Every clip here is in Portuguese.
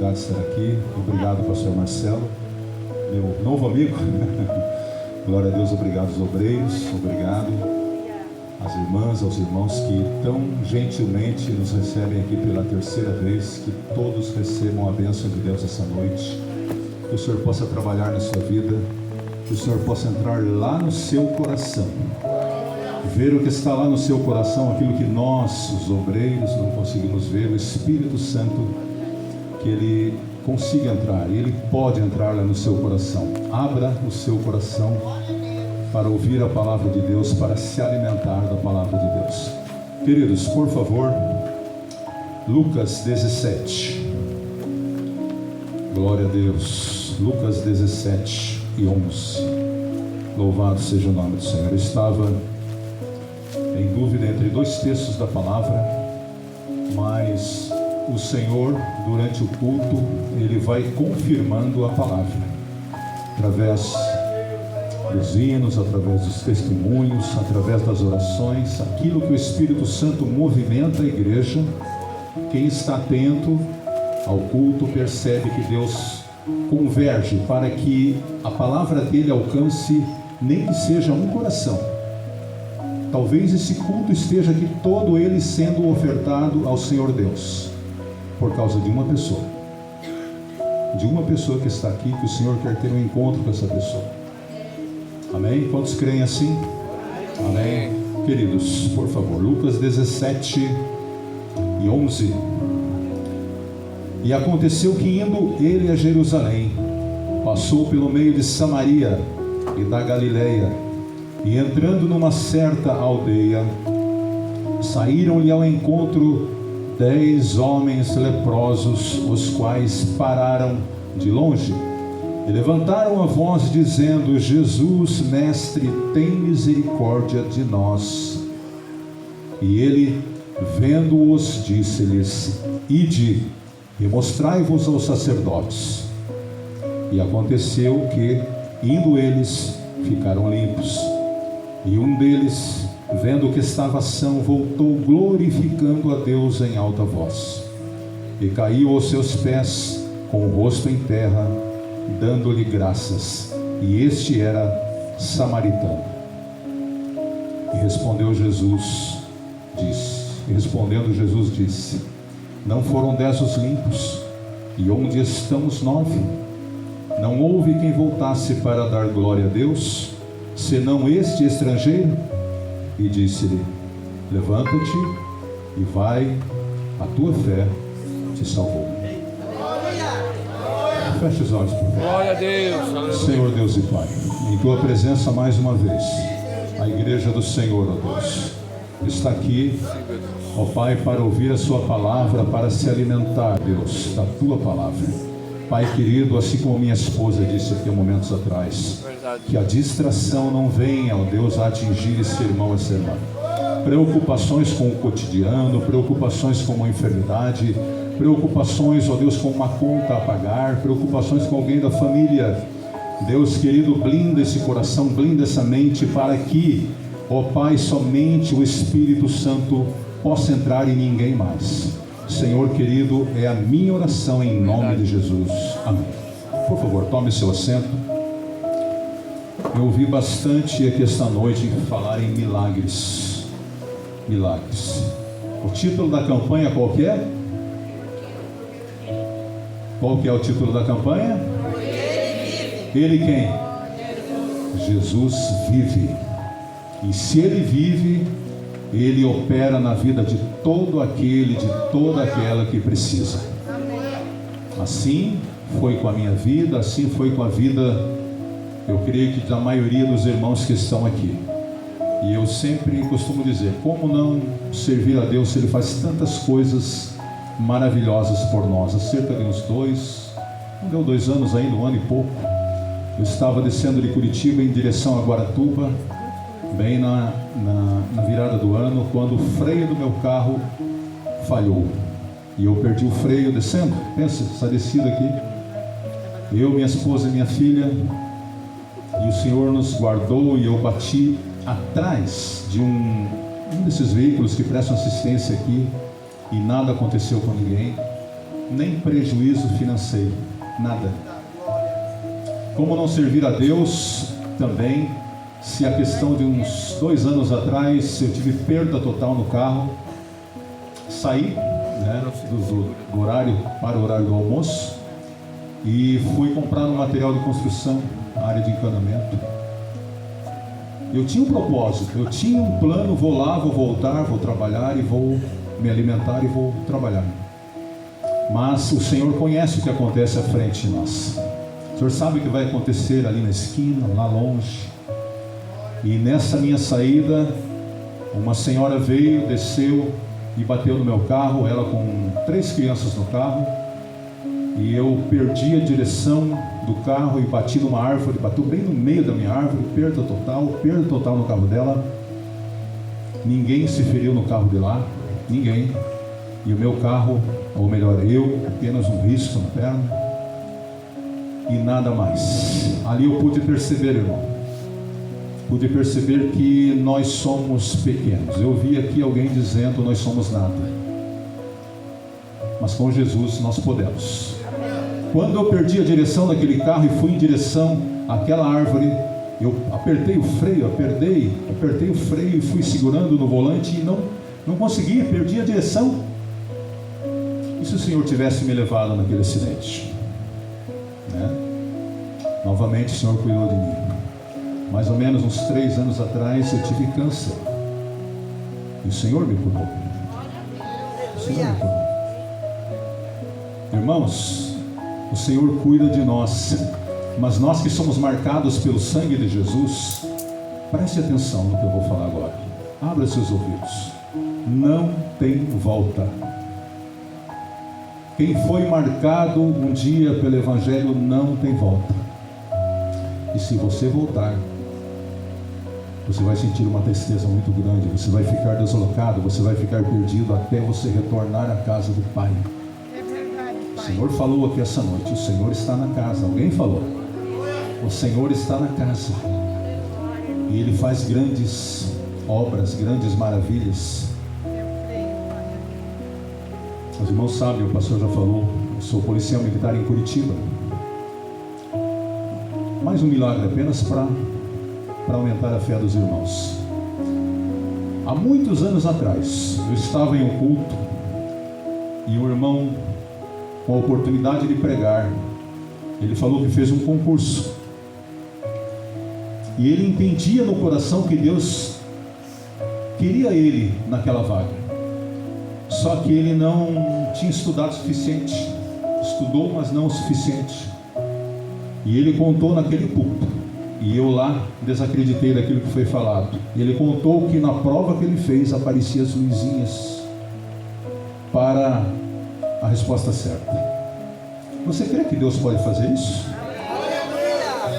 oportunidade de estar aqui. Obrigado, pastor Marcelo, meu novo amigo. Glória a Deus, obrigado aos obreiros, obrigado às irmãs, aos irmãos que tão gentilmente nos recebem aqui pela terceira vez. Que todos recebam a bênção de Deus essa noite. Que o Senhor possa trabalhar na sua vida, que o Senhor possa entrar lá no seu coração, ver o que está lá no seu coração, aquilo que nós, os obreiros, não conseguimos ver. O Espírito Santo, que Ele consiga entrar, e Ele pode entrar lá no seu coração. Abra o seu coração para ouvir a palavra de Deus, para se alimentar da palavra de Deus. Queridos, por favor, Lucas 17. Glória a Deus. Lucas 17 e 11. Louvado seja o nome do Senhor. Eu estava em dúvida entre dois textos da palavra, mas o Senhor, durante o culto, Ele vai confirmando a palavra, através dos hinos, através dos testemunhos, através das orações, aquilo que o Espírito Santo movimenta a igreja. Quem está atento ao culto percebe que Deus converge para que a palavra dele alcance, nem que seja um coração. Talvez esse culto esteja aqui todo ele sendo ofertado ao Senhor Deus, por causa de uma pessoa que está aqui, que o Senhor quer ter um encontro com essa pessoa. Amém? Quantos creem assim? Amém. Queridos, por favor, Lucas 17 e 11. E aconteceu que, indo ele a Jerusalém, passou pelo meio de Samaria e da Galileia, e entrando numa certa aldeia, saíram-lhe ao encontro 10 homens leprosos, os quais pararam de longe e levantaram a voz, dizendo: Jesus, mestre, tem misericórdia de nós. E ele, vendo-os, disse-lhes: Ide e mostrai-vos aos sacerdotes. E aconteceu que, indo eles, ficaram limpos. E um deles, vendo que estava são, voltou glorificando a Deus em alta voz, e caiu aos seus pés com o rosto em terra, dando-lhe graças. E este era samaritano. E respondendo Jesus disse: Não foram 10 os limpos? E onde estão os 9? Não houve quem voltasse para dar glória a Deus, senão este estrangeiro? E disse-lhe: Levanta-te e vai, a tua fé te salvou. Feche os olhos, por favor. Glória a Deus. Senhor Deus e Pai, em tua presença mais uma vez, a igreja do Senhor, ó Deus, está aqui, ó Pai, para ouvir a sua palavra, para se alimentar, Deus, da tua palavra. Pai querido, assim como minha esposa disse aqui há momentos atrás, que a distração não venha, ó Deus, a atingir esse irmão, essa irmã. Preocupações com o cotidiano, preocupações com uma enfermidade, preocupações, ó Deus, com uma conta a pagar, preocupações com alguém da família. Deus querido, blinda esse coração, blinda essa mente, para que, ó Pai, somente o Espírito Santo possa entrar e ninguém mais. Senhor querido, é a minha oração em nome de Jesus. Amém. Por favor, tome seu assento. Eu ouvi bastante aqui esta noite falar em milagres. Milagres. O título da campanha qual que é? Qual que é o título da campanha? Ele quem? Jesus vive. E se Ele vive, Ele opera na vida de todo aquele, de toda aquela que precisa. Assim foi com a minha vida, assim foi com a vida, eu creio que da maioria dos irmãos que estão aqui. E eu sempre costumo dizer, como não servir a Deus se Ele faz tantas coisas maravilhosas por nós? Há cerca de uns 2 anos ainda, 1 ano e pouco, eu estava descendo de Curitiba em direção a Guaratuba, bem na virada do ano, quando o freio do meu carro falhou, e eu perdi o freio descendo. Pensa, essa descida aqui, eu, minha esposa e minha filha, e o Senhor nos guardou, e eu bati atrás de um desses veículos que prestam assistência aqui, e nada aconteceu com ninguém. nem prejuízo financeiro, nada. Como não servir a Deus também, se a questão de uns 2 anos atrás eu tive perda total no carro, saí, né, do horário para o horário do almoço e fui comprar um material de construção, área de encanamento. Eu tinha um propósito, eu tinha um plano, vou lá, vou voltar, vou trabalhar e vou me alimentar e vou trabalhar. Mas o Senhor conhece o que acontece à frente de nós. O Senhor sabe o que vai acontecer ali na esquina, lá longe. E nessa minha saída, uma senhora veio, desceu e bateu no meu carro, ela com 3 crianças no carro. E eu perdi a direção do carro e bati numa árvore, bateu bem no meio da minha árvore, perda total no carro dela. Ninguém se feriu no carro de lá, ninguém. E o meu carro, ou melhor, eu, apenas um risco na perna. E nada mais. Ali eu pude perceber, irmão. Pude perceber que nós somos pequenos. Eu vi aqui alguém dizendo, nós somos nada. Mas com Jesus nós podemos. Quando eu perdi a direção daquele carro e fui em direção àquela árvore, eu apertei o freio, apertei o freio e fui segurando no volante e não consegui, perdi a direção. E se o Senhor tivesse me levado naquele acidente? Né? Novamente o Senhor cuidou de mim. Mais ou menos uns 3 anos atrás eu tive câncer. E o Senhor me curou. O Senhor me curou. Irmãos, o Senhor cuida de nós. Mas nós que somos marcados pelo sangue de Jesus, preste atenção no que eu vou falar agora. Abra seus ouvidos. Não tem volta. Quem foi marcado um dia pelo Evangelho não tem volta. E se você voltar, você vai sentir uma tristeza muito grande, você vai ficar deslocado, você vai ficar perdido até você retornar à casa do Pai. É verdade, Pai. O Senhor falou aqui essa noite, o Senhor está na casa. Alguém falou? O Senhor está na casa. E Ele faz grandes obras, grandes maravilhas. Os irmãos sabem, o pastor já falou, eu sou policial militar em Curitiba. Mais um milagre apenas para aumentar a fé dos irmãos. Há muitos anos atrás, eu estava em um culto e um irmão, com a oportunidade de pregar, ele falou que fez um concurso. E ele entendia no coração que Deus queria ele naquela vaga. Só que ele não tinha estudado o suficiente. Estudou, mas não o suficiente. E ele contou naquele culto. E eu lá desacreditei daquilo que foi falado. E ele contou que na prova que ele fez apareciam as luzinhas para a resposta certa. Você crê que Deus pode fazer isso?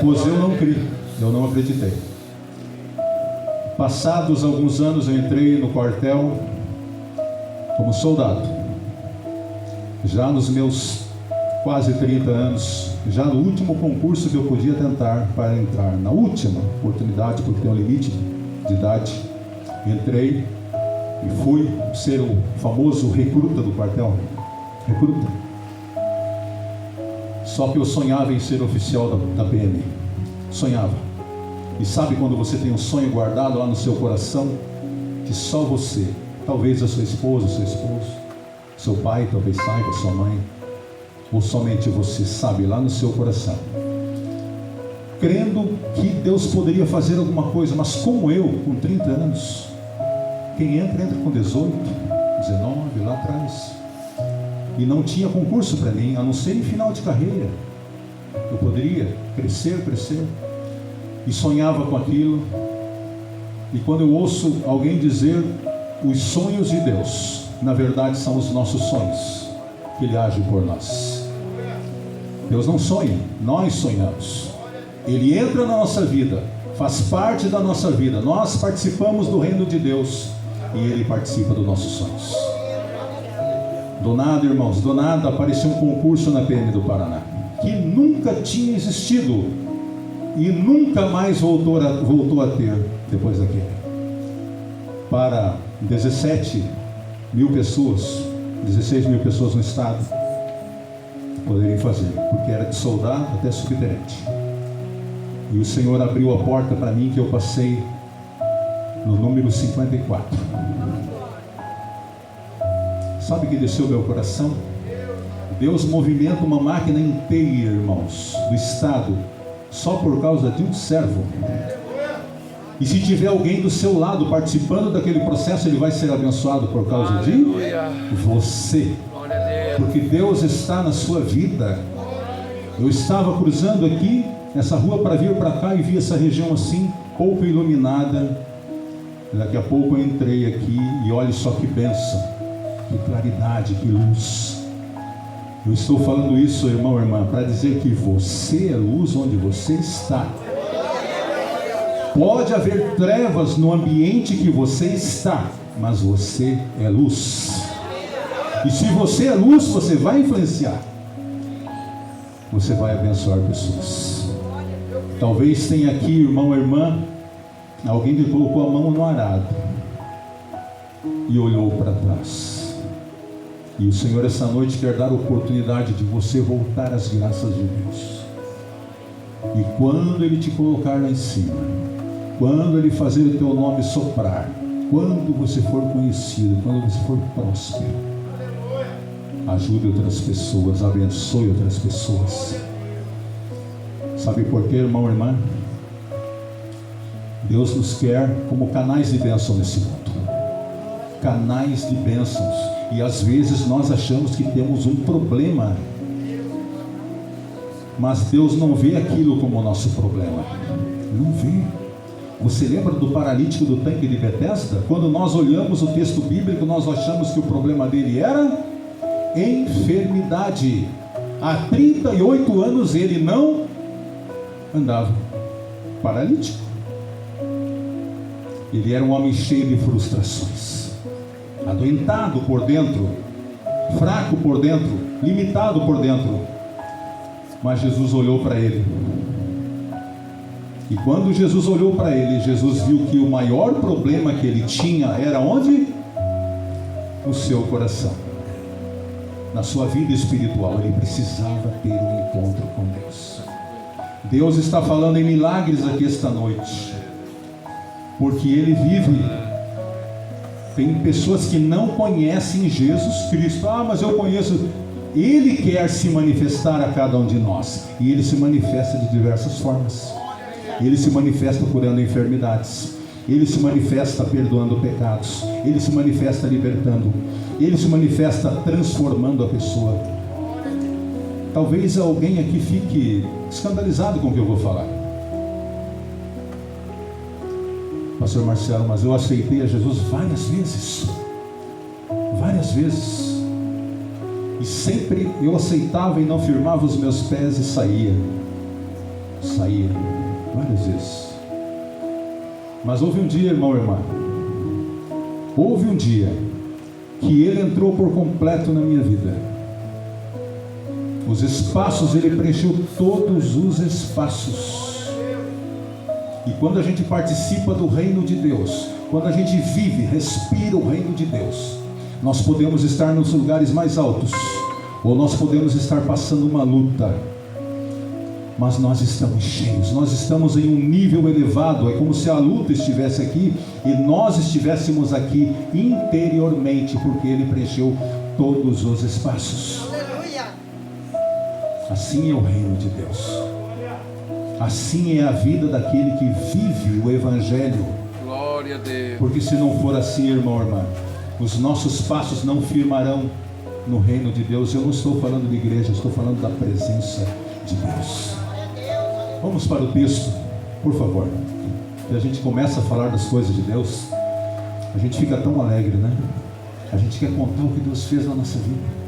Pois eu não criei, eu não acreditei. Passados alguns anos eu entrei no quartel como soldado. Já nos meus quase 30 anos, já no último concurso que eu podia tentar para entrar, na última oportunidade, porque tem um limite de idade, entrei e fui ser o famoso recruta do quartel. Recruta. Só que eu sonhava em ser oficial da PM. Sonhava. E sabe quando você tem um sonho guardado lá no seu coração, que só você, talvez a sua esposa, seu esposo, seu pai talvez saiba, sua mãe, ou somente você sabe lá no seu coração, crendo que Deus poderia fazer alguma coisa, mas como eu, com 30 anos, quem entra com 18, 19, lá atrás, e não tinha concurso para mim, a não ser em final de carreira. Eu poderia crescer, e sonhava com aquilo. E quando eu ouço alguém dizer, os sonhos de Deus, na verdade são os nossos sonhos, que Ele age por nós. Deus não sonha, nós sonhamos. Ele entra na nossa vida, faz parte da nossa vida. Nós participamos do reino de Deus e Ele participa dos nossos sonhos. Do nada, irmãos, do nada apareceu um concurso na PM do Paraná, que nunca tinha existido e nunca mais voltou a ter depois daquele. Para 17 mil pessoas, 16 mil pessoas no estado, poderem fazer, porque era de soldado até subtenente. E o Senhor abriu a porta para mim, que eu passei no número 54. Sabe o que desceu meu coração? Deus movimenta uma máquina inteira, irmãos, do Estado, só por causa de um servo. E se tiver alguém do seu lado participando daquele processo, ele vai ser abençoado por causa de você. Porque Deus está na sua vida. Eu estava cruzando aqui nessa rua para vir para cá e vi essa região assim, pouco iluminada. Daqui a pouco eu entrei aqui e olhe só que bênção, que claridade, que luz. Eu estou falando isso, irmão, irmã, para dizer que você é luz onde você está. Pode haver trevas no ambiente que você está, mas você é luz. E se você é luz, você vai influenciar. Você vai abençoar pessoas. Talvez tenha aqui, irmão, irmã, alguém que colocou a mão no arado e olhou para trás. E o Senhor essa noite quer dar a oportunidade de você voltar às graças de Deus. E quando Ele te colocar lá em cima, quando Ele fazer o teu nome soprar, quando você for conhecido, quando você for próspero, ajude outras pessoas, abençoe outras pessoas. Sabe por quê, irmão, irmã? Deus nos quer como canais de bênção nesse mundo. Canais de bênçãos. E às vezes nós achamos que temos um problema, mas Deus não vê aquilo como o nosso problema. Não vê. Você lembra do paralítico do tanque de Betesda? Quando nós olhamos o texto bíblico, nós achamos que o problema dele era enfermidade. Há 38 anos ele não andava. Paralítico. Ele era um homem cheio de frustrações, adoentado por dentro, fraco por dentro, limitado por dentro. Mas Jesus olhou para ele. E quando Jesus olhou para ele, Jesus viu que o maior problema que ele tinha era onde? No seu coração, na sua vida espiritual. Ele precisava ter um encontro com Deus. Deus está falando em milagres aqui esta noite, porque Ele vive. Tem pessoas que não conhecem Jesus Cristo. Ah, mas eu conheço. Ele quer se manifestar a cada um de nós, e Ele se manifesta de diversas formas. Ele se manifesta curando enfermidades, Ele se manifesta perdoando pecados, Ele se manifesta libertando, Ele se manifesta transformando a pessoa. Talvez alguém aqui fique escandalizado com o que eu vou falar. Pastor Marcelo, mas eu aceitei a Jesus várias vezes. E sempre eu aceitava e não firmava os meus pés e saía várias vezes. Mas houve um dia, irmão, irmã, houve um dia que Ele entrou por completo na minha vida. Os espaços, Ele preencheu todos os espaços. E quando a gente participa do reino de Deus, quando a gente vive, respira o reino de Deus, nós podemos estar nos lugares mais altos, ou nós podemos estar passando uma luta, mas nós estamos cheios, nós estamos em um nível elevado. É como se a luta estivesse aqui e nós estivéssemos aqui interiormente, porque Ele preencheu todos os espaços. Assim é o reino de Deus. Assim é a vida daquele que vive o Evangelho. Glória a Deus. Porque se não for assim, irmão, irmã, os nossos passos não firmarão no reino de Deus. Eu não estou falando de igreja, estou falando da presença de Deus. Vamos para o texto, por favor. E a gente começa a falar das coisas de Deus, a gente fica tão alegre, né? A gente quer contar o que Deus fez na nossa vida.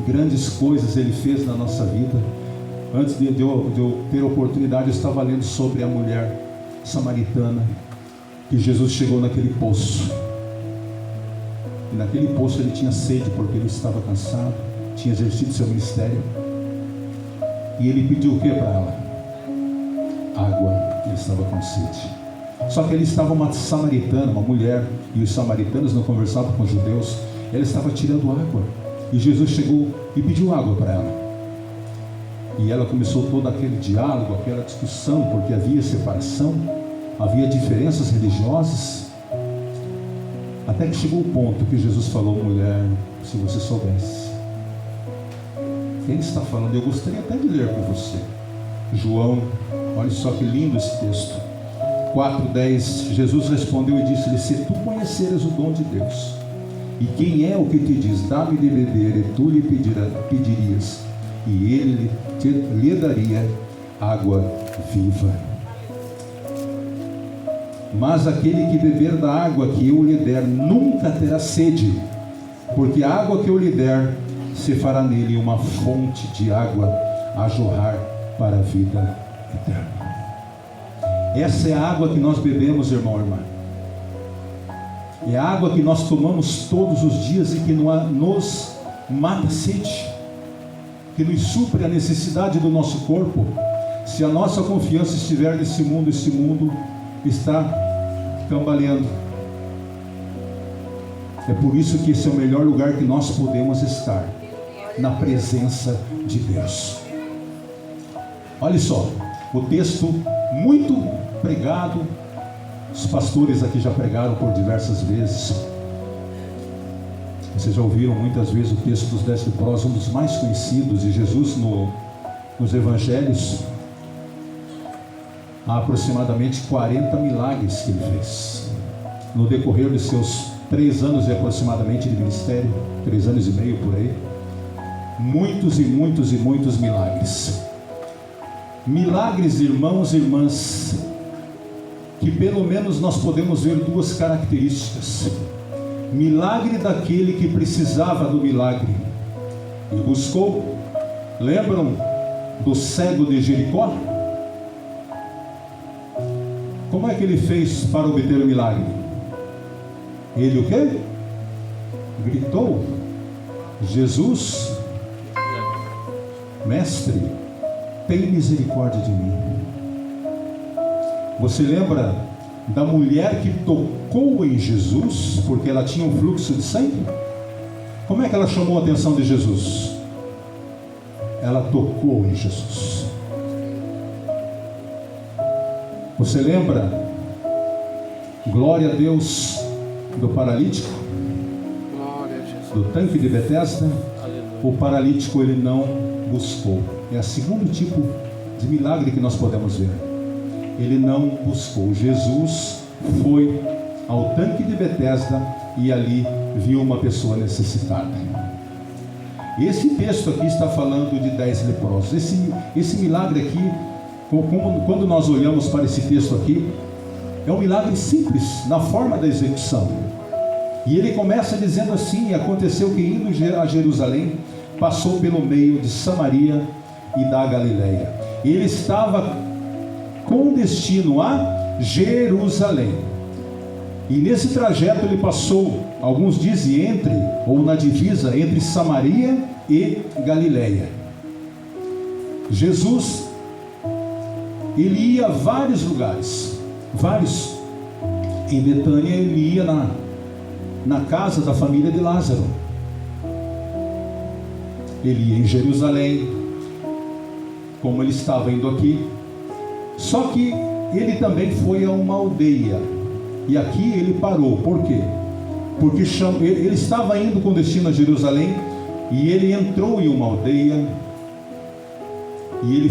Grandes coisas Ele fez na nossa vida. Antes de eu ter a oportunidade, eu estava lendo sobre a mulher samaritana, que Jesus chegou naquele poço. E naquele poço ele tinha sede, porque ele estava cansado, tinha exercido seu ministério. E ele pediu o que para ela? Água. Ele estava com sede. Só que ele estava uma samaritana, uma mulher, e os samaritanos não conversavam com os judeus. Ela estava tirando água, e Jesus chegou e pediu água para ela. E ela começou todo aquele diálogo, aquela discussão, porque havia separação, havia diferenças religiosas, até que chegou o ponto que Jesus falou: mulher, se você soubesse quem está falando, eu gostaria até de ler com você. João, olha só que lindo esse texto, 4:10. Jesus respondeu e disse-lhe: se tu conheceres o dom de Deus, e quem é o que te diz, dá-me de beber, e tu lhe pedirias, e ele lhe daria água viva. Mas aquele que beber da água que eu lhe der nunca terá sede, porque a água que eu lhe der se fará nele uma fonte de água a jorrar para a vida eterna. Essa é a água que nós bebemos, irmão e irmã. É a água que nós tomamos todos os dias e que nos mata a sede, que nos supre a necessidade do nosso corpo. Se a nossa confiança estiver nesse mundo, esse mundo está cambaleando. É por isso que esse é o melhor lugar que nós podemos estar, na presença de Deus. Olha só, o texto muito pregado, os pastores aqui já pregaram por diversas vezes. Vocês já ouviram muitas vezes o texto dos 10 leprosos, um dos mais conhecidos de Jesus nos evangelhos. Há aproximadamente 40 milagres que ele fez no decorrer de seus 3 anos e aproximadamente de ministério, 3 anos e meio por aí. Muitos e muitos e muitos milagres. Milagres, irmãos e irmãs, que pelo menos nós podemos ver 2 características. Milagre daquele que precisava do milagre e buscou. Lembram do cego de Jericó? Como é que ele fez para obter o milagre? Ele o quê? Gritou: Jesus, mestre, tem misericórdia de mim. Você lembra da mulher que tocou em Jesus, porque ela tinha um fluxo de sangue? Como é que ela chamou a atenção de Jesus? Ela tocou em Jesus. Você lembra, glória a Deus, do paralítico? Glória a Jesus. Do tanque de Betesda? Aleluia. O paralítico ele não buscou. É o segundo tipo de milagre que nós podemos ver. Ele não buscou. Jesus foi ao tanque de Betesda e ali viu uma pessoa necessitada. Esse texto aqui está falando de 10 leprosos. Esse milagre aqui, quando nós olhamos para esse texto aqui, é um milagre simples na forma da execução. E ele começa dizendo assim: aconteceu que indo a Jerusalém, passou pelo meio de Samaria e da Galileia. Ele estava com destino a Jerusalém. E nesse trajeto ele passou, alguns dizem entre, ou na divisa entre Samaria e Galileia. Jesus, ele ia a vários lugares, vários. Em Betânia ele ia na casa da família de Lázaro. Ele ia em Jerusalém, como ele estava indo aqui. Só que ele também foi a uma aldeia, e aqui ele parou. Por quê? Porque ele estava indo com destino a Jerusalém, e ele entrou em uma aldeia, e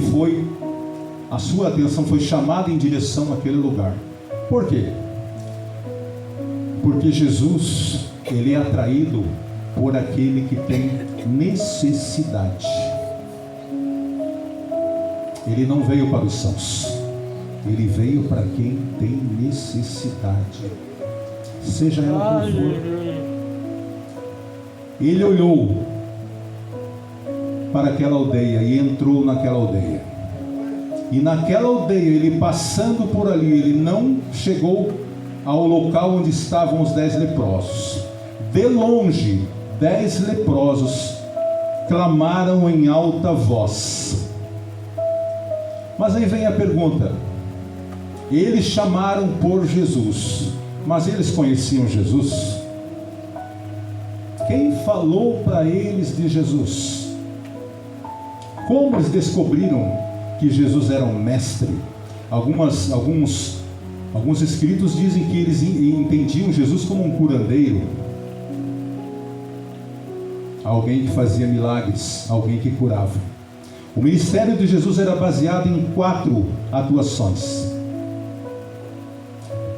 a sua atenção foi chamada em direção àquele lugar. Por quê? Porque Jesus, ele é atraído por aquele que tem necessidade. Ele não veio para os sãos, ele veio para quem tem necessidade, seja ela qual for. Ele olhou para aquela aldeia e entrou naquela aldeia. E naquela aldeia, ele passando por ali, ele não chegou ao local onde estavam os 10 leprosos. De longe, 10 leprosos clamaram em alta voz. Mas aí vem a pergunta: eles chamaram por Jesus, mas eles conheciam Jesus? Quem falou para eles de Jesus? Como eles descobriram que Jesus era um mestre? Alguns escritos dizem que eles entendiam Jesus como um curandeiro, alguém que fazia milagres, alguém que curava. O ministério de Jesus era baseado em 4 atuações: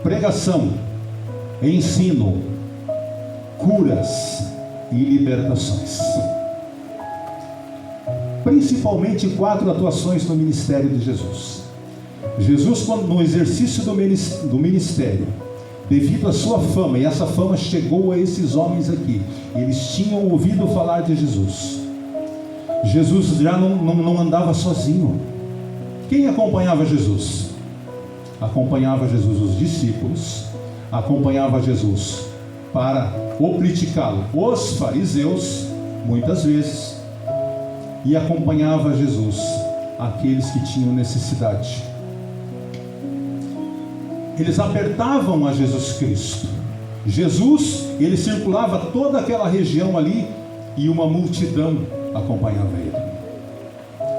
pregação, ensino, curas e libertações. Principalmente 4 atuações no ministério de Jesus. Jesus, no exercício do ministério, devido à sua fama, e essa fama chegou a esses homens aqui, eles tinham ouvido falar de Jesus. Jesus já não andava sozinho. Quem acompanhava Jesus? Acompanhava Jesus os discípulos, acompanhava Jesus para o criticá-lo os fariseus, muitas vezes, e acompanhava Jesus aqueles que tinham necessidade. Eles apertavam a Jesus Cristo. Jesus, ele circulava toda aquela região ali e uma multidão acompanhava ele.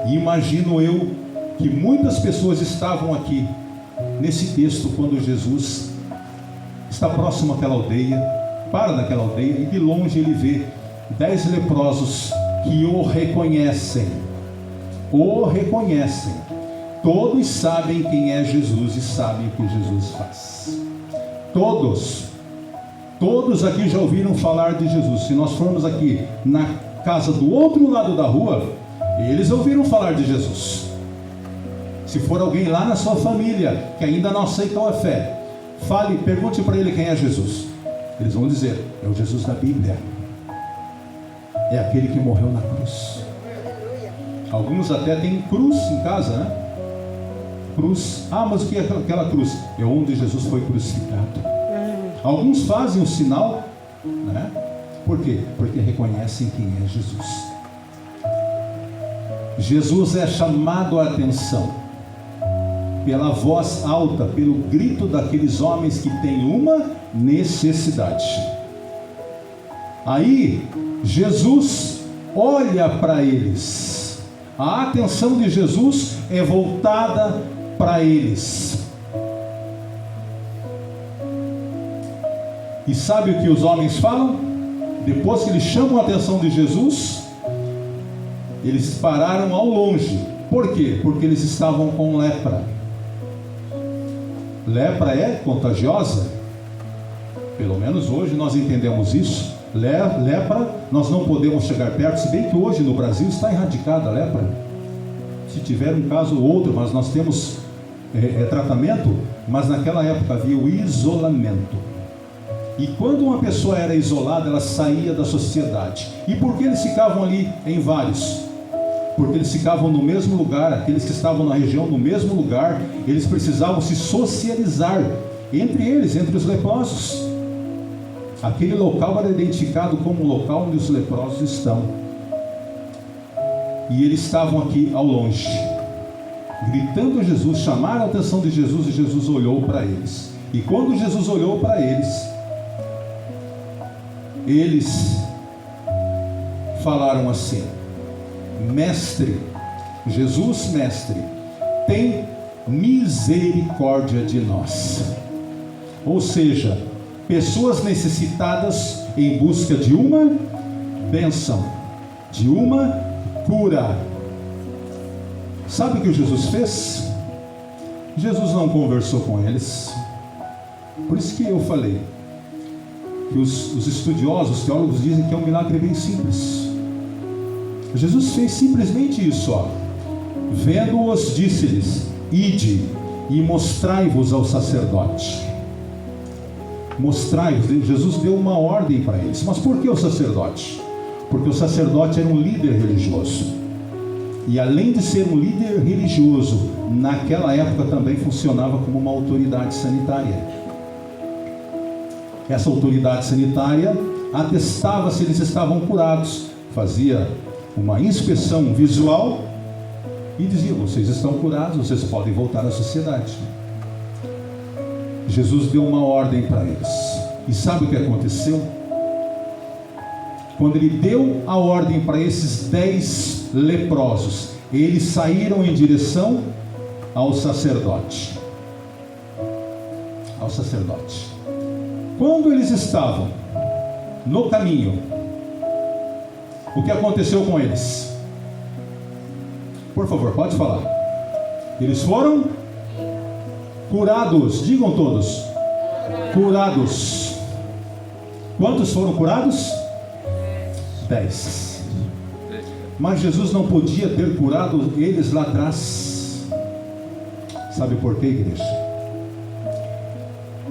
E imagino eu que muitas pessoas estavam aqui nesse texto quando Jesus está próximo àquela aldeia, para naquela aldeia, e de longe ele vê 10 leprosos que o reconhecem. Todos sabem quem é Jesus e sabem o que Jesus faz. Todos aqui já ouviram falar de Jesus. Se nós formos aqui na casa do outro lado da rua, eles ouviram falar de Jesus. Se for alguém lá na sua família que ainda não aceitou a fé, pergunte para ele quem é Jesus. Eles vão dizer: é o Jesus da Bíblia, é aquele que morreu na cruz. Alguns até têm cruz em casa, né? Cruz. Mas o que é aquela cruz? É onde Jesus foi crucificado. Alguns fazem o sinal, né? Por quê? Porque reconhecem quem é Jesus. Jesus é chamado a atenção pela voz alta, pelo grito daqueles homens que têm uma necessidade. Aí Jesus olha para eles. A atenção de Jesus é voltada para eles. E sabe o que os homens falam? Depois que eles chamam a atenção de Jesus, eles pararam ao longe. Por quê? Porque eles estavam com lepra. Lepra é contagiosa. Pelo menos hoje nós entendemos isso. Lepra, nós não podemos chegar perto, se bem que hoje no Brasil está erradicada a lepra. Se tiver um caso ou outro, mas nós temos tratamento, mas naquela época havia o isolamento. E quando uma pessoa era isolada, ela saía da sociedade. E por que eles ficavam ali em vários? Porque eles ficavam no mesmo lugar, aqueles que estavam na região no mesmo lugar, eles precisavam se socializar entre eles, entre os leprosos. Aquele local era identificado como o local onde os leprosos estão. E eles estavam aqui ao longe, gritando a Jesus, chamaram a atenção de Jesus, e Jesus olhou para eles. E quando Jesus olhou para eles falaram assim: Mestre, Jesus, mestre, tem misericórdia de nós. Ou seja, pessoas necessitadas em busca de uma bênção, de uma cura. Sabe o que Jesus fez? Jesus não conversou com eles. Por isso que eu falei que os estudiosos, os teólogos dizem que é um milagre bem simples. Jesus fez simplesmente isso, vendo-os, disse-lhes: ide e mostrai-vos ao sacerdote. Mostrai-vos. Jesus deu uma ordem para eles. Mas por que o sacerdote? Porque o sacerdote era um líder religioso. E além de ser um líder religioso, naquela época também funcionava como uma autoridade sanitária. Essa autoridade sanitária atestava se eles estavam curados, fazia uma inspeção visual e dizia: vocês estão curados, vocês podem voltar à sociedade. Jesus deu uma ordem para eles. E sabe o que aconteceu? Quando ele deu a ordem para esses 10 leprosos, eles saíram em direção ao sacerdote. Ao sacerdote. Quando eles estavam no caminho, o que aconteceu com eles? Por favor, pode falar. Eles foram curados. Digam todos. Curados. Quantos foram curados? 10. Mas Jesus não podia ter curado eles lá atrás. Sabe por quê, igreja?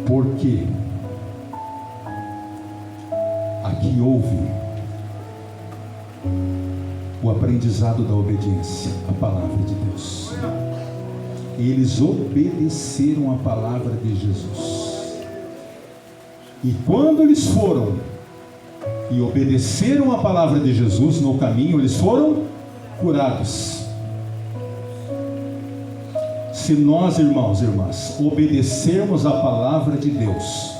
Porque aqui houve o aprendizado da obediência à palavra de Deus. Eles obedeceram a palavra de Jesus. E quando eles foram e obedeceram a palavra de Jesus no caminho, eles foram curados. Se nós, irmãos e irmãs, obedecermos a palavra de Deus,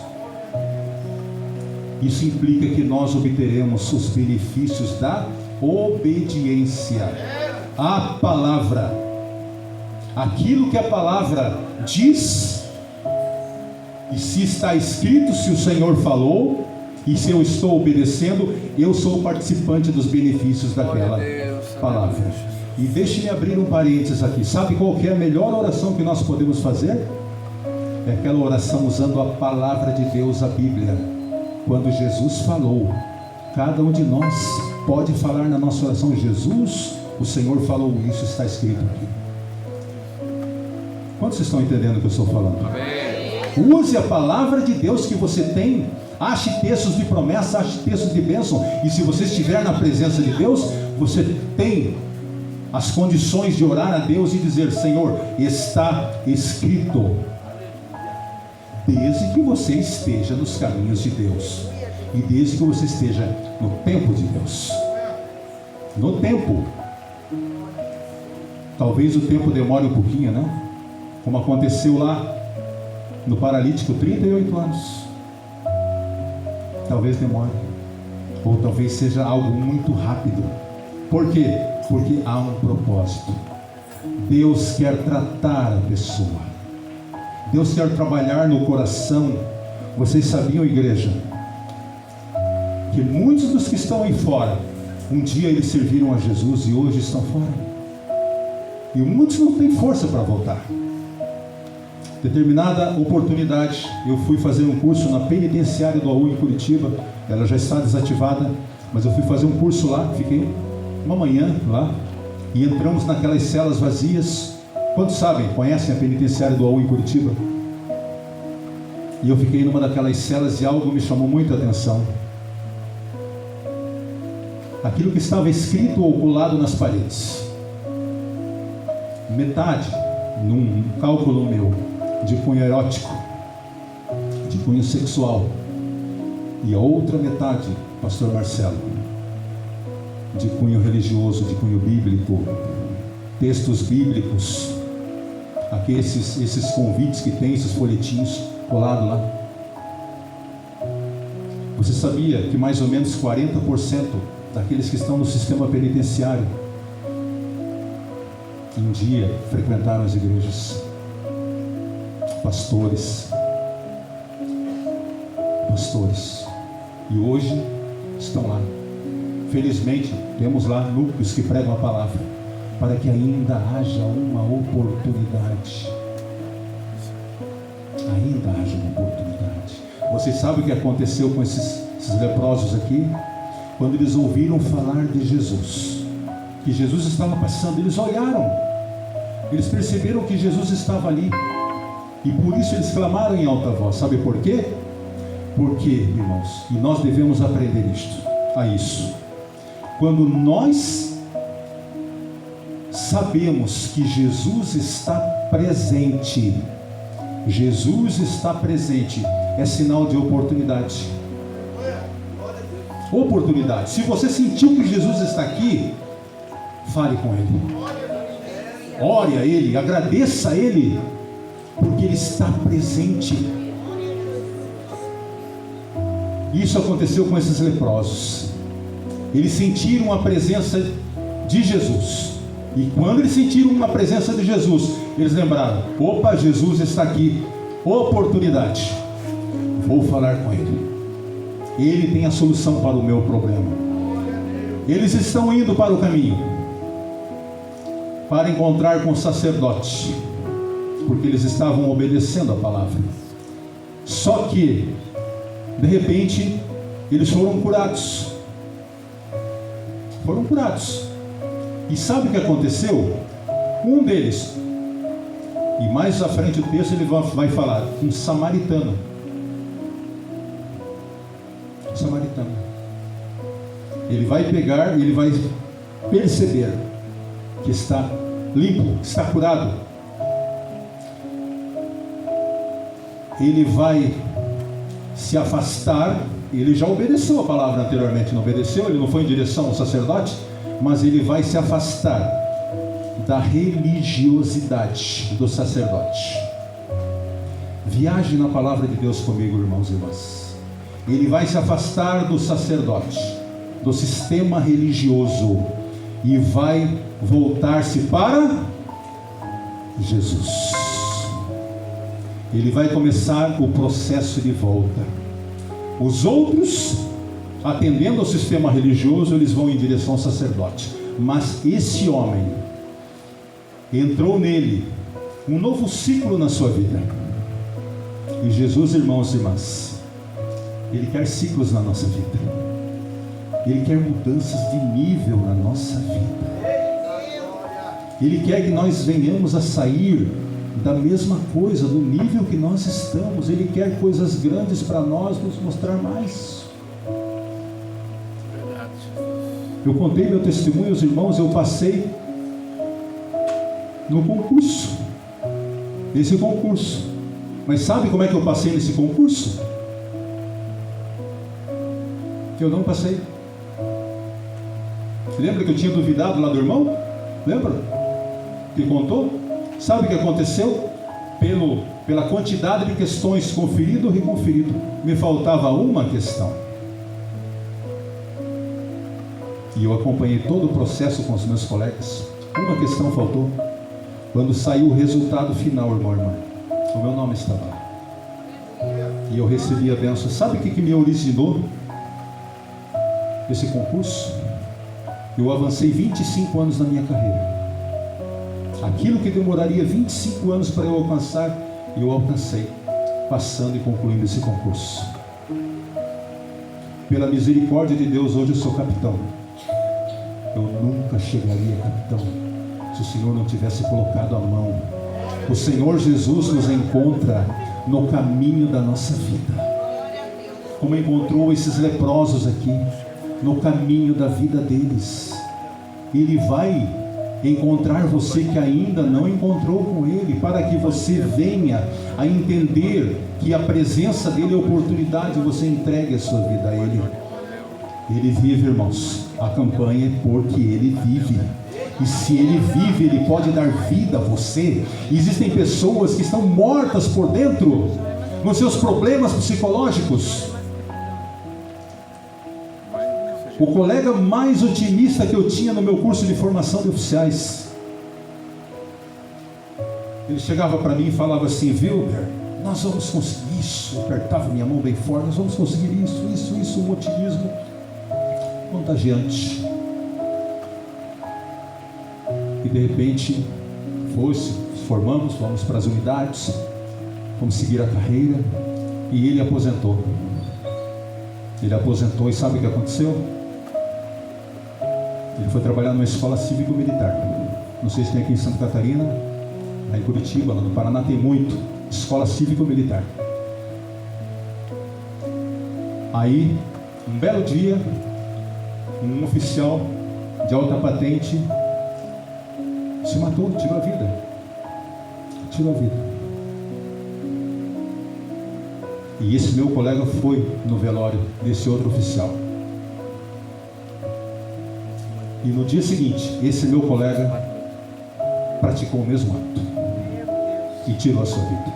isso implica que nós obteremos os benefícios da obediência à palavra. Aquilo que a palavra diz, e se está escrito, se o Senhor falou, e se eu estou obedecendo, eu sou participante dos benefícios daquela palavra. E deixe-me abrir um parênteses aqui. Sabe qual que é a melhor oração que nós podemos fazer? É aquela oração usando a palavra de Deus, a Bíblia. Quando Jesus falou, cada um de nós pode falar na nossa oração: Jesus, o Senhor falou isso, está escrito aqui. Quantos estão entendendo o que eu estou falando? Amém. Use a palavra de Deus que você tem. Ache textos de promessa, ache textos de bênção. E se você estiver na presença de Deus, você tem as condições de orar a Deus e dizer: Senhor, está escrito. Desde que você esteja nos caminhos de Deus, e desde que você esteja no tempo de Deus. No tempo. Talvez o tempo demore um pouquinho, né? Como aconteceu lá no paralítico, 38 anos. Talvez demore. Ou talvez seja algo muito rápido. Por quê? Porque há um propósito. Deus quer tratar a pessoa. Deus quer trabalhar no coração. Vocês sabiam, igreja, que muitos dos que estão aí fora, um dia eles serviram a Jesus e hoje estão fora. E muitos não têm força para voltar. Determinada oportunidade, eu fui fazer um curso na penitenciária do AU em Curitiba. Ela já está desativada, mas eu fui fazer um curso lá. Fiquei uma manhã lá e entramos naquelas celas vazias. Quantos sabem, conhecem a penitenciária do AU em Curitiba? E eu fiquei numa daquelas celas e algo me chamou muita atenção. Aquilo que estava escrito ou colado nas paredes, metade, num cálculo meu, de cunho erótico, de cunho sexual, e a outra metade, pastor Marcelo, de cunho religioso, de cunho bíblico, textos bíblicos, aqui esses convites que tem, esses folhetinhos colados lá. Você sabia que mais ou menos 40% daqueles que estão no sistema penitenciário um dia frequentaram as igrejas? Pastores, e hoje estão lá. Felizmente temos lá núcleos que pregam a palavra, para que ainda haja uma oportunidade. Ainda haja uma oportunidade. Vocês sabem o que aconteceu com esses leprosos aqui? Quando eles ouviram falar de Jesus, que Jesus estava passando, eles olharam, eles perceberam que Jesus estava ali, e por isso eles clamaram em alta voz. Sabe por quê? Porque, irmãos, e nós devemos aprender isso. Quando nós sabemos que Jesus está presente, é sinal de oportunidade. Oportunidade. Se você sentiu que Jesus está aqui, fale com Ele, ore a Ele, agradeça a Ele, porque Ele está presente. Isso aconteceu com esses leprosos. Eles sentiram a presença de Jesus, E quando eles sentiram uma presença de Jesus, eles lembraram: opa, Jesus está aqui, oportunidade, vou falar com Ele. Ele tem a solução para o meu problema. Eles estão indo para o caminho, para encontrar com o sacerdote, porque eles estavam obedecendo a palavra. Só que, de repente, eles foram curados. Foram curados. E sabe o que aconteceu? Um deles, e mais à frente do texto ele vai falar, um samaritano. Um samaritano. Ele vai pegar, ele vai perceber que está limpo, que está curado. Ele vai se afastar. Ele já obedeceu a palavra anteriormente, não obedeceu? Ele não foi em direção ao sacerdote, mas ele vai se afastar da religiosidade do sacerdote. Viaje na palavra de Deus comigo, irmãos e irmãs. Ele vai se afastar do sacerdote, do sistema religioso, e vai voltar-se para Jesus. Ele vai começar o processo de volta. Os outros, atendendo ao sistema religioso, eles vão em direção ao sacerdote. Mas esse homem, entrou nele um novo ciclo na sua vida. E Jesus, irmãos e irmãs, Ele quer ciclos na nossa vida. Ele quer mudanças de nível na nossa vida. Ele quer que nós venhamos a sair da mesma coisa, do nível que nós estamos. Ele quer coisas grandes para nós, nos mostrar mais. Eu contei meu testemunho aos irmãos. Eu passei no concurso, nesse concurso. Mas sabe como é que eu passei nesse concurso? Eu não passei. Lembra que eu tinha duvidado lá do irmão? Lembra? Que contou? Sabe o que aconteceu? Pela quantidade de questões conferido ou reconferido, me faltava uma questão. E eu acompanhei todo o processo com os meus colegas. Uma questão faltou. Quando saiu o resultado final, irmão, irmã, o meu nome estava lá. E eu recebi a bênção. Sabe o que me originou esse concurso? Eu avancei 25 anos na minha carreira. Aquilo que demoraria 25 anos para eu alcançar, eu alcancei, passando e concluindo esse concurso. Pela misericórdia de Deus, hoje eu sou capitão. Eu nunca chegaria a capitão se o Senhor não tivesse colocado a mão. O Senhor Jesus nos encontra no caminho da nossa vida, como encontrou esses leprosos aqui, no caminho da vida deles. Ele vai encontrar você que ainda não encontrou com Ele, para que você venha a entender que a presença dEle é oportunidade, você entregue a sua vida a Ele. Ele vive, irmãos. A campanha é porque Ele vive. E se Ele vive, Ele pode dar vida a você. E existem pessoas que estão mortas por dentro, nos seus problemas psicológicos. O colega mais otimista que eu tinha no meu curso de formação de oficiais, ele chegava para mim e falava assim: Wilber, nós vamos conseguir isso. Apertava minha mão bem forte: nós vamos conseguir isso, um otimismo contagiante. E de repente, formamos, fomos para as unidades, fomos seguir a carreira, e ele aposentou. Ele aposentou, e sabe o que aconteceu? Ele foi trabalhar numa escola cívico-militar. Não sei se tem aqui em Santa Catarina, lá em Curitiba, lá no Paraná tem muito. Escola cívico-militar. Aí, um belo dia, um oficial de alta patente se matou, tirou a vida. E esse meu colega foi no velório desse outro oficial. E no dia seguinte, esse meu colega praticou o mesmo ato e tirou a sua vida.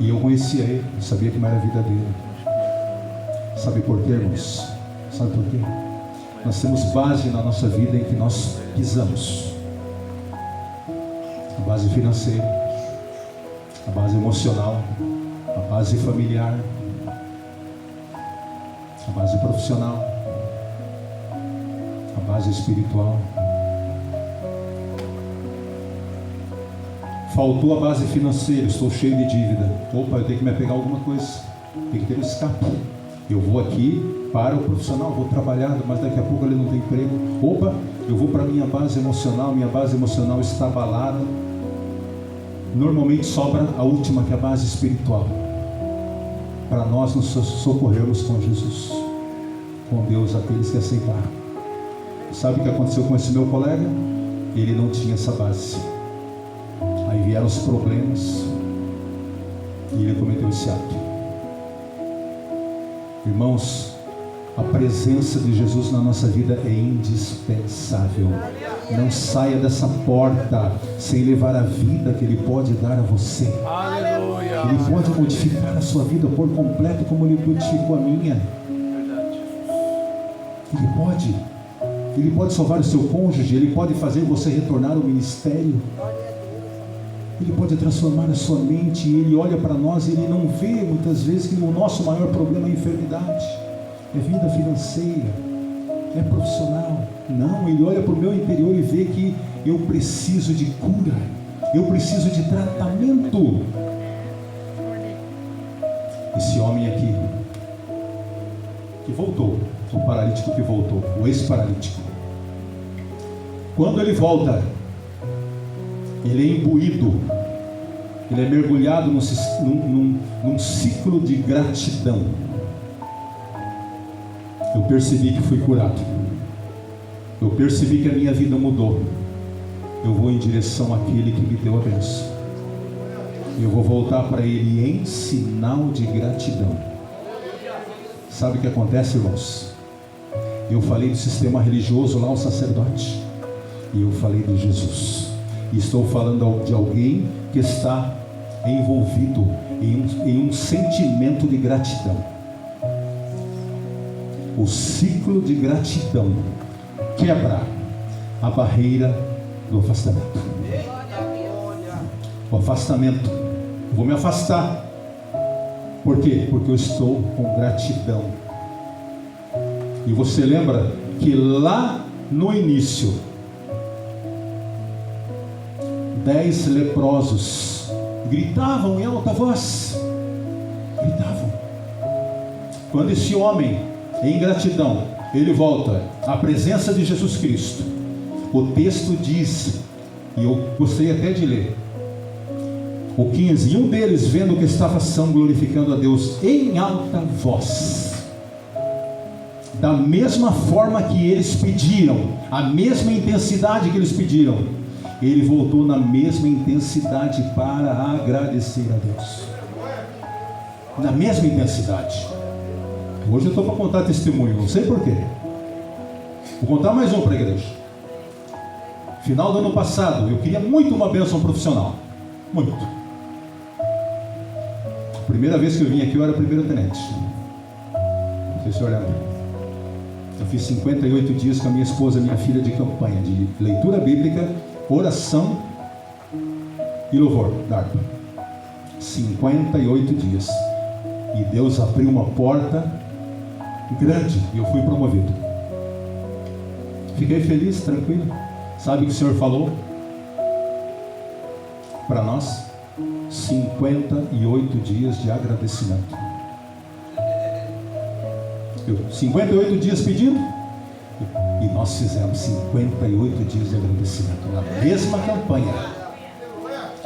E eu conhecia ele, sabia como era a vida dele. Sabe por quê, irmãos? Sabe por quê? Nós temos base na nossa vida em que nós pisamos. A base financeira, a base emocional, a base familiar, a base profissional, a base espiritual. Faltou a base financeira, estou cheio de dívida. Opa, eu tenho que me apegar a alguma coisa, tem que ter um escape. Eu vou aqui para o profissional, vou trabalhar, mas daqui a pouco ele não tem emprego. Opa, eu vou para a minha base emocional está abalada. Normalmente sobra a última, que é a base espiritual, para nós nos socorrermos com Jesus, com Deus, aqueles que aceitaram. Sabe o que aconteceu com esse meu colega? Ele não tinha essa base. Aí vieram os problemas e ele cometeu esse ato. Irmãos, a presença de Jesus na nossa vida é indispensável. Não saia dessa porta sem levar a vida que Ele pode dar a você. Aleluia. Ele pode modificar a sua vida por completo, como Ele modificou a minha. Ele pode salvar o seu cônjuge. Ele pode fazer você retornar ao ministério. Ele pode transformar a sua mente. Ele olha para nós e Ele não vê muitas vezes que o nosso maior problema é a enfermidade, é vida financeira, é profissional. Não, Ele olha para o meu interior e vê que eu preciso de cura, eu preciso de tratamento. Esse homem aqui, que voltou, o paralítico que voltou, o ex-paralítico, quando ele volta, ele é imbuído, ele é mergulhado num ciclo de gratidão. Eu percebi que fui curado, eu percebi que a minha vida mudou. Eu vou em direção àquele que me deu a bênção, eu vou voltar para Ele em sinal de gratidão. Sabe o que acontece, irmãos? Eu falei do sistema religioso lá, o sacerdote, e eu falei de Jesus. E estou falando de alguém que está envolvido em um sentimento de gratidão. O ciclo de gratidão quebra a barreira do afastamento. O afastamento, eu vou me afastar. Por quê? Porque eu estou com gratidão. E você lembra que lá no início, 10 leprosos gritavam em alta voz. Gritavam. Quando esse homem, em gratidão, ele volta à presença de Jesus Cristo, o texto diz, e eu gostaria até de ler, o 15: e um deles, vendo que estava são glorificando a Deus em alta voz, da mesma forma que eles pediram, a mesma intensidade que eles pediram, ele voltou na mesma intensidade para agradecer a Deus. Na mesma intensidade. Hoje eu estou para contar testemunho, não sei porquê. Vou contar mais um para a igreja. Final do ano passado, eu queria muito uma bênção profissional. Muito. A primeira vez que eu vim aqui, eu era primeiro tenente. Não sei se o senhor lembra. Eu fiz 58 dias com a minha esposa e minha filha de campanha, de leitura bíblica, oração e louvor da harpa. 58 dias. E Deus abriu uma porta grande e eu fui promovido. Fiquei feliz, tranquilo. Sabe o que o Senhor falou para nós? 58 dias de agradecimento. 58 dias pedindo, e nós fizemos 58 dias de agradecimento na mesma campanha.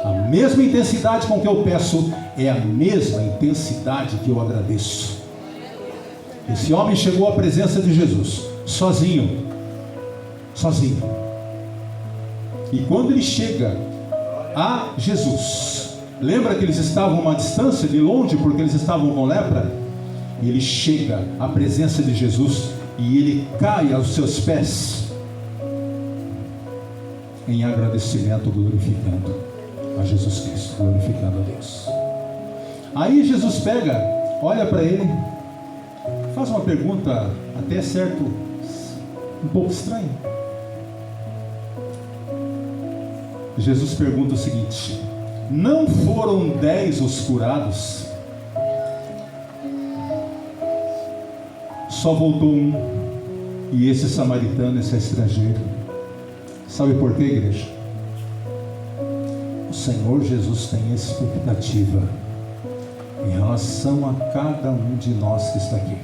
A mesma intensidade com que eu peço é a mesma intensidade que eu agradeço. Esse homem chegou à presença de Jesus sozinho. E quando ele chega a Jesus, lembra que eles estavam a uma distância de longe porque eles estavam com lepra? Ele chega à presença de Jesus e ele cai aos seus pés em agradecimento, glorificando a Jesus Cristo, glorificando a Deus. Aí Jesus pega, olha para ele, faz uma pergunta até certo um pouco estranho. Jesus pergunta o seguinte: não foram 10 os curados? Só voltou um, e esse samaritano, esse é estrangeiro. Sabe por quê, igreja? O Senhor Jesus tem expectativa em relação a cada um de nós que está aqui.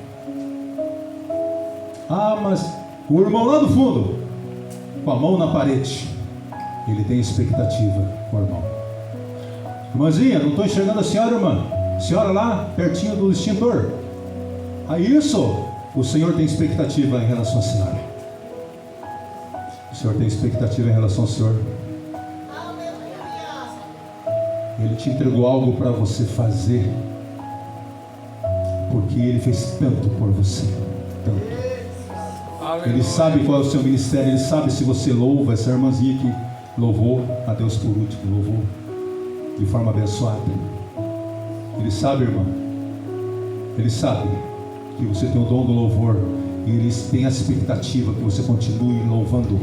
Ah, mas o irmão lá do fundo, com a mão na parede, ele tem expectativa com o irmão. Irmãzinha, não estou enxergando a senhora, irmã. A senhora lá, pertinho do extintor. A isso, o Senhor tem expectativa em relação à senhora. O Senhor tem expectativa em relação ao Senhor. Ele te entregou algo para você fazer, porque Ele fez tanto por você. Tanto. Ele sabe qual é o seu ministério. Ele sabe se você louva. Essa irmãzinha que louvou a Deus por último, louvou de forma abençoada. Ele sabe, irmã. Ele sabe que você tem o dom do louvor, e Ele tem a expectativa que você continue louvando.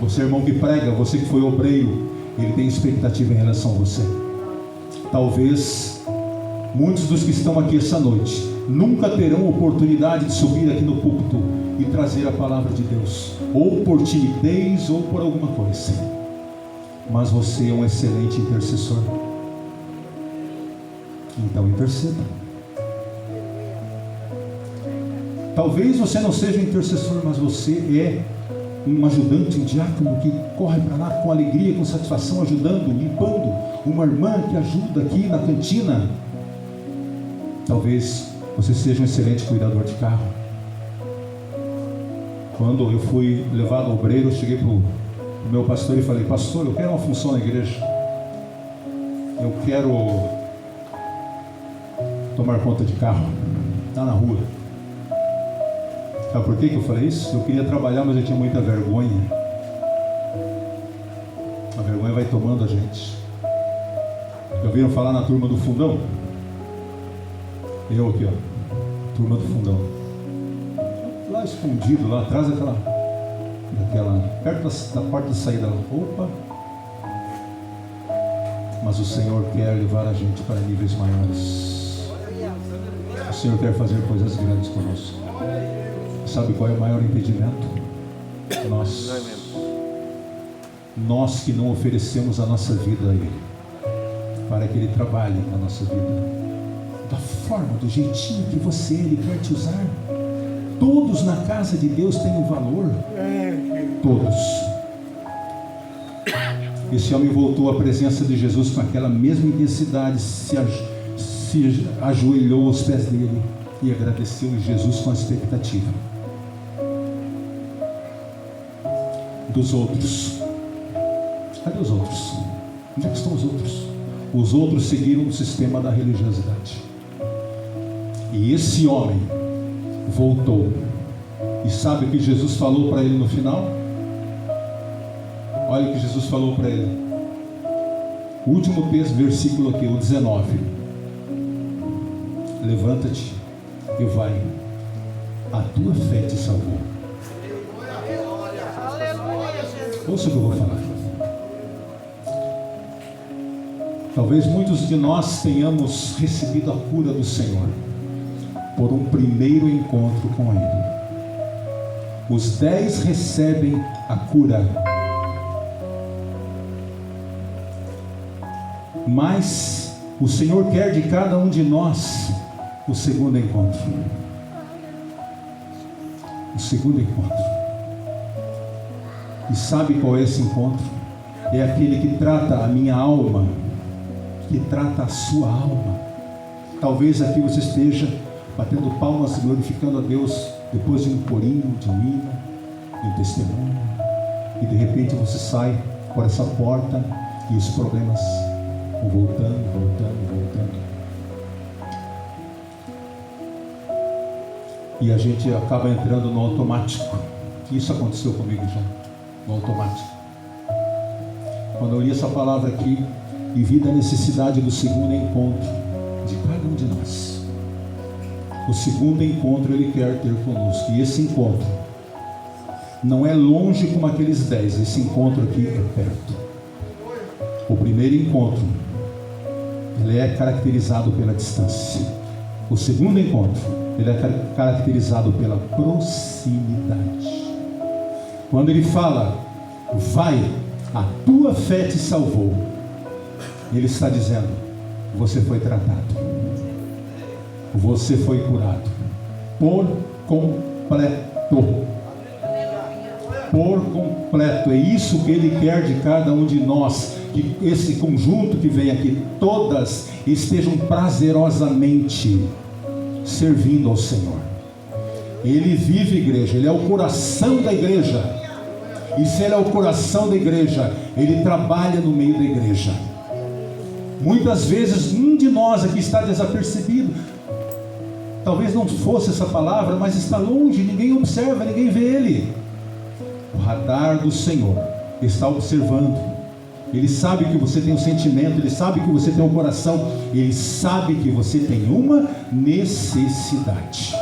Você, irmão que prega, você que foi obreiro, Ele tem expectativa em relação a você. Talvez muitos dos que estão aqui essa noite nunca terão oportunidade de subir aqui no púlpito e trazer a palavra de Deus, ou por timidez ou por alguma coisa, mas você é um excelente intercessor. Então interceda. Talvez você não seja um intercessor, mas você é um ajudante, um diácono que corre para lá com alegria, com satisfação, ajudando, limpando. Uma irmã que ajuda aqui na cantina. Talvez você seja um excelente cuidador de carro. Quando eu fui levado ao obreiro, eu cheguei para o meu pastor e falei: pastor, eu quero uma função na igreja. Eu quero tomar conta de carro, está na rua. Sabe por que eu falei isso? Eu queria trabalhar, mas eu tinha muita vergonha. A vergonha vai tomando a gente. Já ouviram falar na turma do fundão? Eu aqui, ó, turma do fundão. Lá escondido, lá atrás daquela perto da porta de saída. Opa! Mas o Senhor quer levar a gente para níveis maiores. O Senhor quer fazer coisas grandes conosco. Sabe qual é o maior impedimento? Nós que não oferecemos a nossa vida a Ele, para que Ele trabalhe na nossa vida, da forma, do jeitinho que você, Ele quer te usar. Todos na casa de Deus têm um valor. Todos. Esse homem voltou à presença de Jesus com aquela mesma intensidade, se ajoelhou aos pés dele e agradeceu a Jesus com a expectativa dos outros. Cadê os outros? Onde é que estão os outros? Os outros seguiram o sistema da religiosidade. E esse homem voltou. E sabe o que Jesus falou para ele no final? Olha o que Jesus falou para ele. O último texto, versículo aqui, o 19. Levanta-te e vai. A tua fé te salvou. Ouça o que eu vou falar. Talvez muitos de nós tenhamos recebido a cura do Senhor por um primeiro encontro com Ele. Os 10 recebem a cura, mas o Senhor quer de cada um de nós o segundo encontro. O segundo encontro. E sabe qual é esse encontro? É aquele que trata a minha alma, que trata a sua alma. Talvez aqui você esteja batendo palmas, glorificando a Deus depois de um corinho, de um hino, de um testemunho, e de repente você sai por essa porta e os problemas vão voltando. E a gente acaba entrando no automático. Isso aconteceu comigo já, no automático. Quando eu li essa palavra aqui e vi da necessidade do segundo encontro de cada um de nós, o segundo encontro Ele quer ter conosco. E esse encontro não é longe como aqueles 10. Esse encontro aqui é perto. O primeiro encontro, ele é caracterizado pela distância. O segundo encontro, ele é caracterizado pela proximidade. Quando Ele fala, vai, a tua fé te salvou, Ele está dizendo, você foi tratado, você foi curado, por completo. Por completo. É isso que Ele quer de cada um de nós, que esse conjunto que vem aqui, todas estejam prazerosamente servindo ao Senhor. Ele vive a igreja, Ele é o coração da igreja, e se Ele é o coração da igreja, Ele trabalha no meio da igreja. Muitas vezes um de nós aqui está desapercebido, talvez não fosse essa palavra, mas está longe, ninguém observa, ninguém vê Ele. O radar do Senhor está observando. Ele sabe que você tem um sentimento, Ele sabe que você tem um coração, Ele sabe que você tem uma necessidade.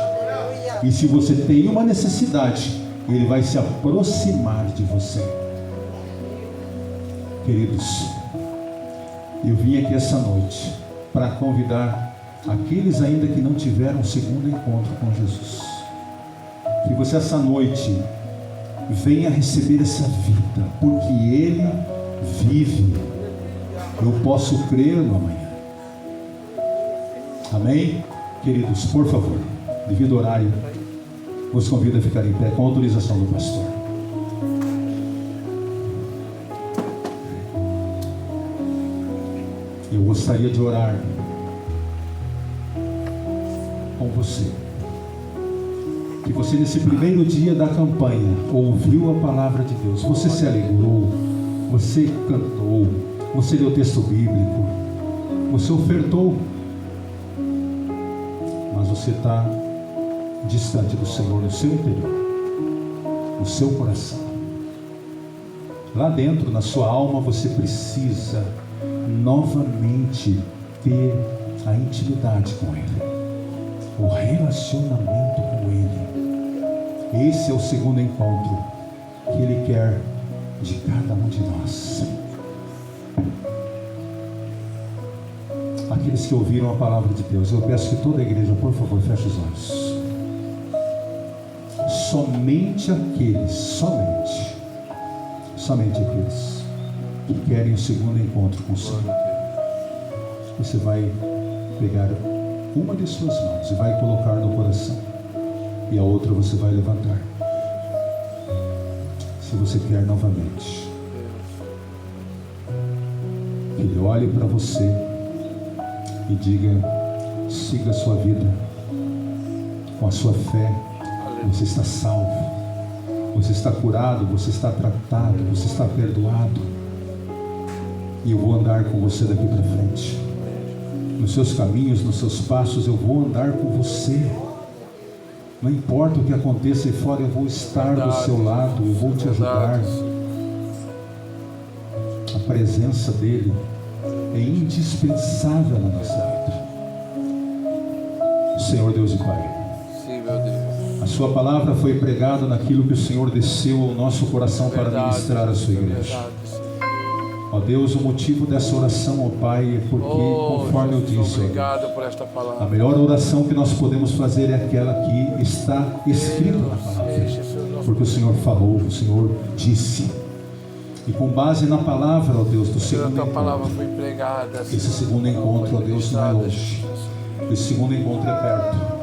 E se você tem uma necessidade, Ele vai se aproximar de você. Queridos, eu vim aqui essa noite para convidar aqueles ainda que não tiveram um segundo encontro com Jesus. Que você essa noite venha receber essa vida, porque Ele vive. Eu posso crer no amanhã. Amém? Queridos, por favor, devido ao horário, vos convido a ficar em pé com a autorização do pastor. Eu gostaria de orar com você. Que você nesse primeiro dia da campanha ouviu a palavra de Deus, você se alegrou, você cantou, você leu o texto bíblico, você ofertou, mas você está distante do Senhor no seu interior, no seu coração. Lá dentro, na sua alma, você precisa novamente ter a intimidade com Ele, o relacionamento com Ele. Esse é o segundo encontro que Ele quer de cada um de nós. Aqueles que ouviram a palavra de Deus, eu peço que toda a igreja, por favor, feche os olhos. Somente aqueles que querem o segundo encontro com o Senhor, você vai pegar uma de suas mãos e vai colocar no coração, e a outra você vai levantar. Se você quer novamente, que Ele olhe para você e diga: siga a sua vida com a sua fé. Você está salvo, você está curado, você está tratado, você está perdoado, e eu vou andar com você daqui para frente. Nos seus caminhos, nos seus passos, eu vou andar com você. Não importa o que aconteça aí fora, eu vou estar do seu lado, eu vou te ajudar. A presença dEle é indispensável na nossa vida. Senhor Deus e Pai, Sim, meu Deus. a sua palavra foi pregada naquilo que o Senhor desceu ao nosso coração para ministrar a sua igreja. Ó Deus, o motivo dessa oração, ó Pai, é porque, conforme eu disse, obrigado por esta palavra. A melhor oração que nós podemos fazer é aquela que está escrita na palavra, porque o Senhor falou, o Senhor disse, e com base na palavra, ó Deus, do segundo encontro, esse segundo encontro, ó Deus, não é longe, esse segundo encontro é perto.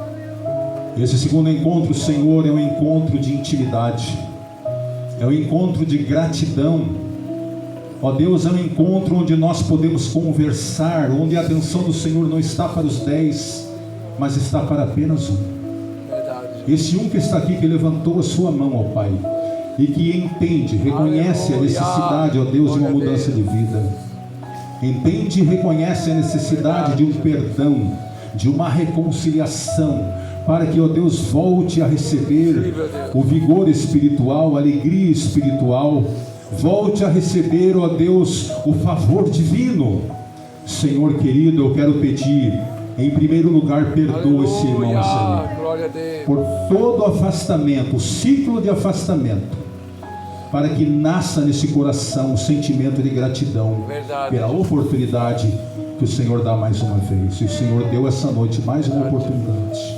Esse segundo encontro, Senhor, é um encontro de intimidade, é um encontro de gratidão. Ó Deus, é um encontro onde nós podemos conversar, onde a atenção do Senhor não está para os 10, mas está para apenas um. Esse um que está aqui, que levantou a sua mão, ó Pai, e que entende, reconhece a necessidade, ó Deus, de uma mudança de vida. Entende e reconhece a necessidade de um perdão, de uma reconciliação, para que, ó Deus, volte a receber o vigor espiritual, a alegria espiritual. Volte a receber, ó Deus, o favor divino. Senhor querido, eu quero pedir Em primeiro lugar, perdoa esse irmão, Senhor, Glória a Deus. por todo afastamento, o ciclo de afastamento, para que nasça nesse coração o sentimento de gratidão Verdade. pela oportunidade que o Senhor dá mais uma vez. E o Senhor deu essa noite mais uma oportunidade.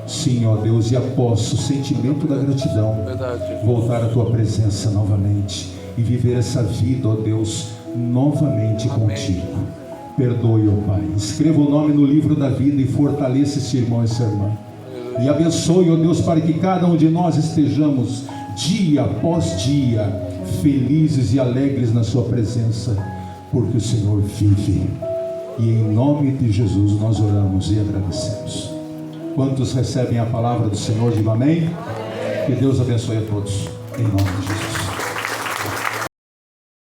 Sim, ó Deus, e após o sentimento da gratidão, Verdade. voltar à tua presença novamente e viver essa vida, ó Deus, novamente contigo. Perdoe, ó Pai. Escreva o nome no livro da vida e fortaleça esse irmão e essa irmã. E abençoe, ó Deus, para que cada um de nós estejamos dia após dia felizes e alegres na sua presença, porque o Senhor vive. E em nome de Jesus nós oramos e agradecemos. Quantos recebem a palavra do Senhor, digam amém? Que Deus abençoe a todos, em nome de Jesus.